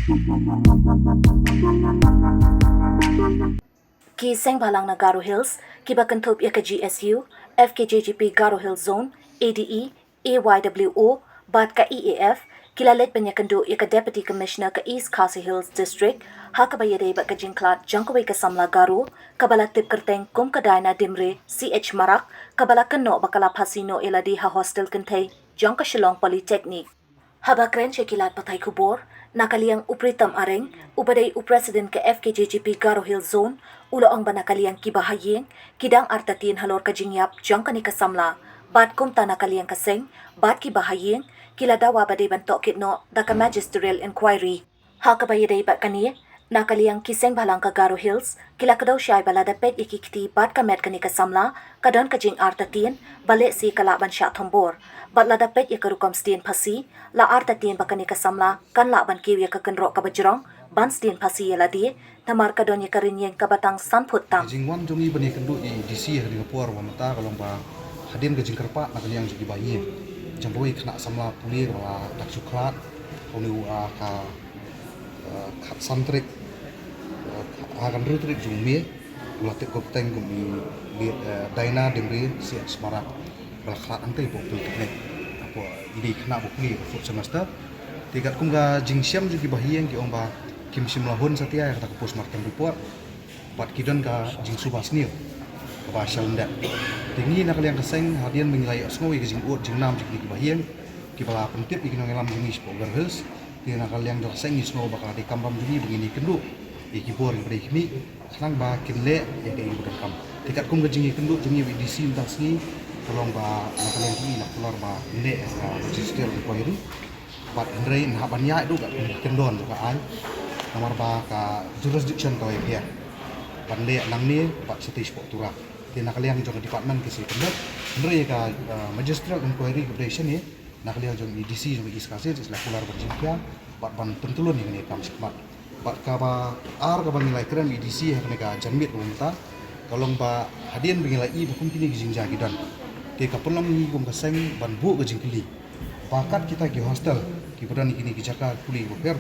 Ki Sengbalang na Garo Hills, Kibakantup Yaka GSU, FKJGP Garo Hills Zone, ADE, AYWO, Bat ka EAF, Kilalet Banyakandu Yaka Deputy Commissioner ka East Khasi Hills District, Hakabayade Bat ka Jingklat, Jankaway ka Samla Garo, Kabalatip Kerteng Kum Kadayna Dimre, CH Marak, Kabalakanno Bakala Phasi Noh Ialade Ha Hostel Kentay, Jangka Shillong Polytechnic. Habakren Shekilat Patay Kubor, nakaliang upritam areng, ubaday upresident ka FKJGP Garo Hills Zone, ulo ang banakaliang ki Bahaiing, kidang Artatien halor ka jingyap, jangka ni ka Samla, bat kumta nakaliang kaseng, bat ki Bahaiing, kila Dawa baday ban Tohkit no, daka Magisterial Inquiry. Hakabayaday bat kani, nakaliang kiseng balang ka Garo Hills, kila kadaw siya ay baladapet ikikiti bat kamet kani ka Samla, kadon ka jing Artatien, balik si kalaban siya tombor. Bat ladapet ya karukam stien Phasi, la Artatien bakani ka Samla, kan laban kiwi ka kenrok ka bajrong, ban stien Phasi Ialade, tamar ka don ya karinyeng kabatang sanput tam. Jingwan jongi bani kendu i DC hari ngapur wa mata kalong ba hadin ke jingkerpa nak yang jadi bayi. Jamboi kena Samla puli wa tak coklat, onu ka santrik akan rutrik jumie, ulatip kopteng kumi daina demri si semarak balaklat antai po politik apa ide kena bukli fourth semester tigat kumga jingsiam juga Bahaiing ki omba kim simlahun satia kata ke postmortem report pat kidon ka jing subasnil ba shalnda tingi nak liang keseng hadian mengilai asnoi ke jing ut jing nam jing ki Bahaiing ki bala pentip ikin ngelam jing ispo garhus tiang nak liang keseng isno bakal di kambam jing begini kendu iki bor bre khmi khang ba kinle ya ke bekam tigat kum ke jing kendu jing DC tasni tolong ba nakalian ini nak keluar ba le Magisterial inquiry bat andre nah banyak itu kat kendon ka ai nomor ba ka jurisdiction ka ya ban le nang ni bat stage pok tura ti nakalian jong department ke si kendon andre ka Magisterial inquiry operation ni nakalian jong DC jong iskase isla keluar berjingkia bat ban pentulun ni kam sikmat bat ka ba ar ka ban nilai keren DC ha ka janmit umta tolong ba hadian bingilai i bukum kini gijingja gidan ke kapulang ni gum kaseng ban bu ke jingkili bakat kita ki hostel ki berani kini ki jaka kuli per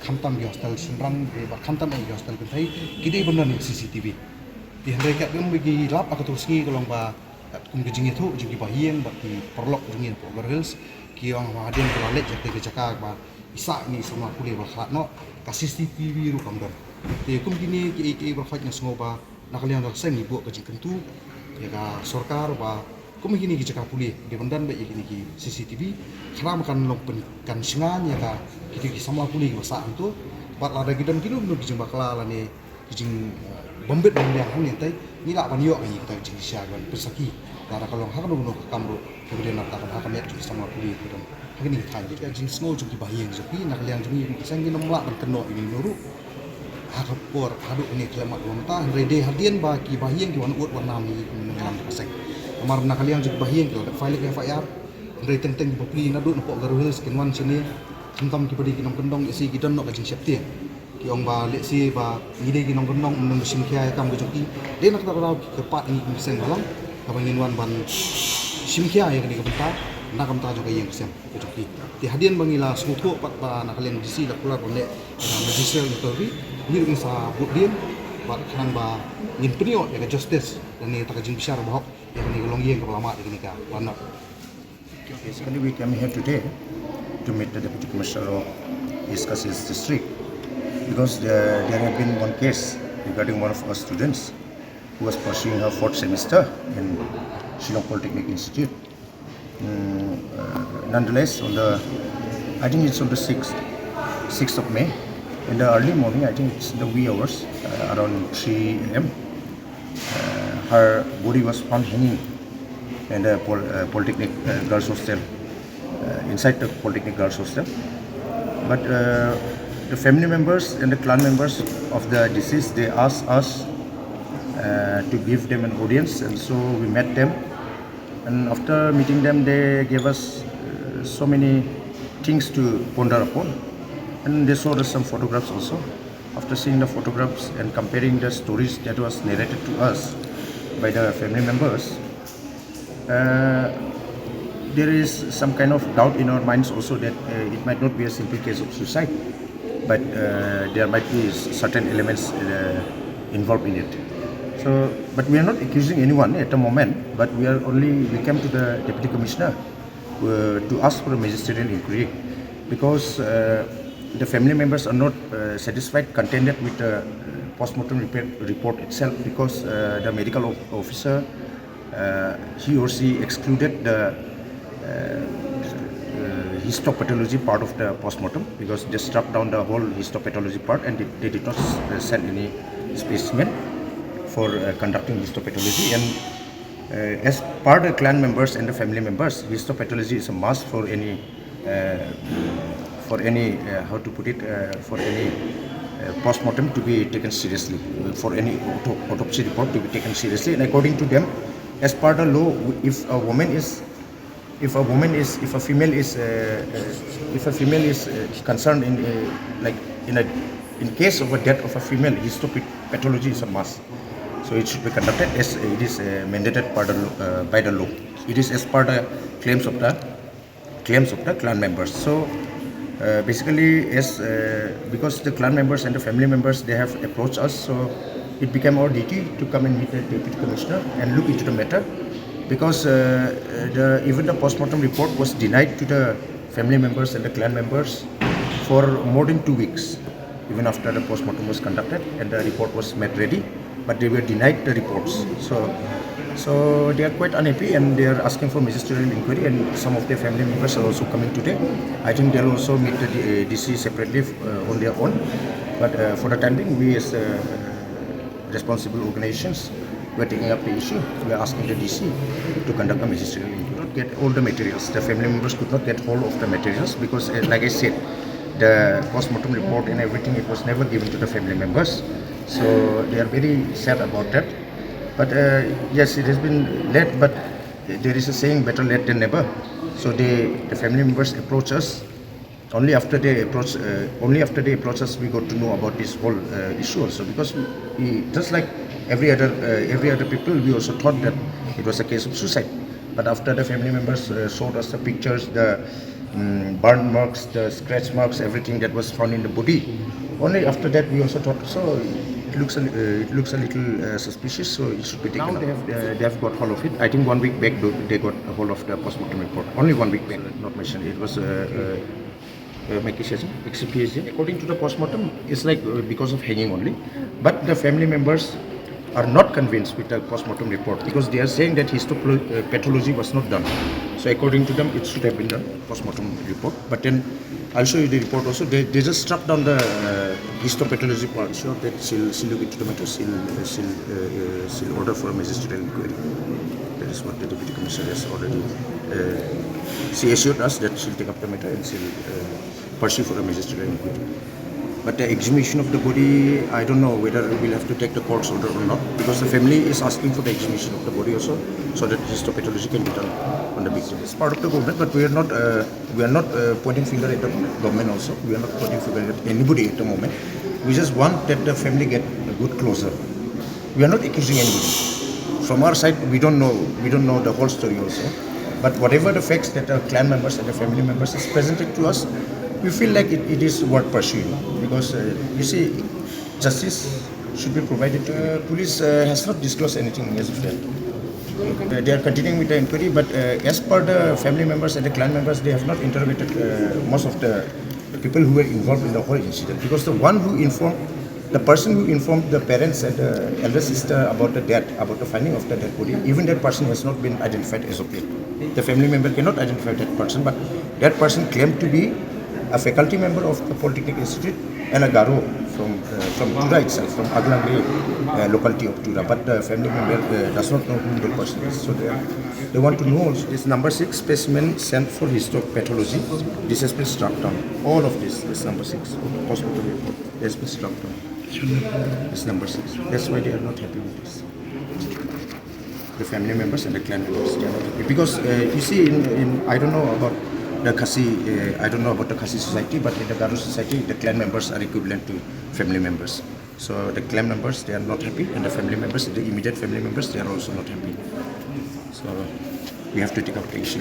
khamtam ki hostel sunrang ba khamtam ki hostel ke thai kidai benda ni CCTV ti handai ka dum bagi lap aku terus ni kolong ba kum ke jingi thu jingi Bahaiing ba ki perlok jingi po girls ki ang hadin kelalik jate ke jaka ba isa ni semua kuli ba khatno ka CCTV ru kam don ti kum kini ki berfait nya sengoba nakalian raseng ni bu ke jingkentu ya ka sarkar ba kung begini kita puli di bendan baik ini ki CCTV karena makan lompen kan singanya ka kita sama puli masa itu bat lada gidan kilo benar kijing bakla lani kijing bombet yang hang tai ni la ban yo ni kita kijing siagan persaki lada kalau hang no kamro kemudian nak akan lihat sama puli kemudian ini kai kita kijing snow jadi Bahaiing jadi nak liang jadi sanggi nomla ban keno ini nuru hakapor hadu ini kelamat wonta rede hadian bagi Bahaiing ki wan ut wan nam ni mengalam pasek amar nakaliang jug Bahaiing ke file ke FIR ndai tenteng bopli nadu napok Garo Hills kinwan sini khamtam ki padi kinong kendong isi kidon no kajing septi ki ong ba le si ba ngide kinong kendong menung sim khia kam ke joki de nak tak ke pat ni sen balang ka bangin wan ban sim khia ya kini ke benta nak kam ta jo ke yang sen ke joki ti hadian bangila smutho pat ba nakaliang DC dak pular bonde Magisterial inquiry ni ring sa budin bat khang ba ngin pnio ya ke justice dan ni tak jing besar bahok yang ini golong yang kepala di nikah lanap. Basically, we came here today to meet the Deputy Commissioner of East Khasi Hills District because there had been one case regarding one of our students who was pursuing her fourth semester in Shillong Polytechnic Institute. Nonetheless, I think it's on the 6th of May, in the early morning, I think it's the wee hours, around 3 a.m. Her body was found hanging in the Polytechnic Girls Hostel, inside the Polytechnic Girls Hostel. But the family members and the clan members of the deceased, they asked us to give them an audience, and so we met them. And after meeting them, they gave us so many things to ponder upon, and they showed us some photographs also. After seeing the photographs and comparing the stories that was narrated to us by the family members, there is some kind of doubt in our minds also that it might not be a simple case of suicide, but there might be certain elements involved in it. So, but we are not accusing anyone at the moment, but we came to the Deputy Commissioner to ask for a magisterial inquiry, because the family members are not satisfied, contented with the post-mortem report itself, because the medical officer, he or she excluded the histopathology part of the post-mortem, because they struck down the whole histopathology part, and they did not send any specimen for conducting histopathology. And as part of the clan members and the family members, histopathology is a must for any how to put it, for any post-mortem to be taken seriously, for any autopsy report to be taken seriously. And according to them, as per the law, if a female is concerned in case of a death of a female, histopathology is a must. So it should be conducted as it is mandated by the law. It is as per the claims of the clan members. So basically, because the clan members and the family members, they have approached us, so it became our duty to come and meet the Deputy Commissioner and look into the matter, because even the post-mortem report was denied to the family members and the clan members for more than 2 weeks, even after the post-mortem was conducted and the report was made ready, but they were denied the reports. So they are quite unhappy, and they are asking for magisterial inquiry, and some of their family members are also coming today. I think they'll also meet the DC separately on their own, but for the time being, we as responsible organizations, we are taking up the issue. We are asking the DC to conduct a magisterial inquiry, not get all the materials. The family members could not get hold of the materials, because like I said, the post-mortem report and everything, it was never given to the family members. So they are very sad about that. But yes, it has been late, but there is a saying, better late than never. So the family members approach us. Only after they approach us, we got to know about this whole issue also. Because we, just like every other people, we also thought that it was a case of suicide. But after the family members showed us the pictures, the burn marks, the scratch marks, everything that was found in the body, only after that we also thought, so it looks a little suspicious, so it should be taken out. They have got hold of it. I think 1 week back they got a hold of the post-mortem report. Only 1 week back, not mentioned. It was Magisterial. According to the post-mortem, it's like because of hanging only. But the family members are not convinced with the post-mortem report, because they are saying that histopathology was not done. So according to them, it should have been done, post-mortem report. But then I'll show you the report also. They just struck down the histopathology part. Sure, that she'll look into the matter. She'll order for a magisterial inquiry. That is what the Deputy Commissioner has already. She assured us that she'll take up the matter and she'll pursue for a magisterial inquiry. But the exhumation of the body, I don't know whether we'll have to take the court's order or not, because the family is asking for the exhumation of the body also, so that histopathology can be done on the victim. It's part of the government, but we are not pointing finger at the government also. We are not pointing finger at anybody at the moment. We just want that the family get a good closure. We are not accusing anybody. From our side, we don't know the whole story also. But whatever the facts that the clan members and the family members is presented to us, we feel like it is worth pursuing, because you see, justice should be provided. Police has not disclosed anything as of yet. They are continuing with the inquiry, but as per the family members and the clan members, they have not interrogated most of the people who were involved in the whole incident, because the person who informed the parents and the elder sister about the finding of the dead body, even that person has not been identified as of yet. The family member cannot identify that person, but that person claimed to be a faculty member of the Polytechnic Institute and a Garo from Tura itself, from Aglangre locality of Tura. But the family member does not know who the person is. So they want to know also. This number 6 specimen sent for histopathology, this has been struck down. All of this number 6, post-mortem report, has been struck down. It's number 6. That's why they are not happy with this. The family members and the clan members, they are not happy. Because you see, I don't know about the Khasi society, but in the Garo society, the clan members are equivalent to family members. So the clan members, they are not happy, and the family members, the immediate family members, they are also not happy. So we have to take up the issue.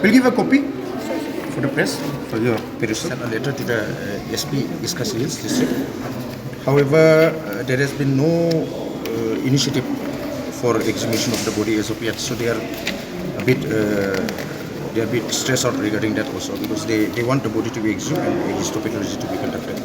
We'll give a copy for the press for your perusal. Sent a letter to the SP Iskasi Hills district. However, there has been no initiative for exhumation of the body as of yet, so they are a bit stressed out regarding that also, because they want the body to be exhumed and a histopatology to be conducted.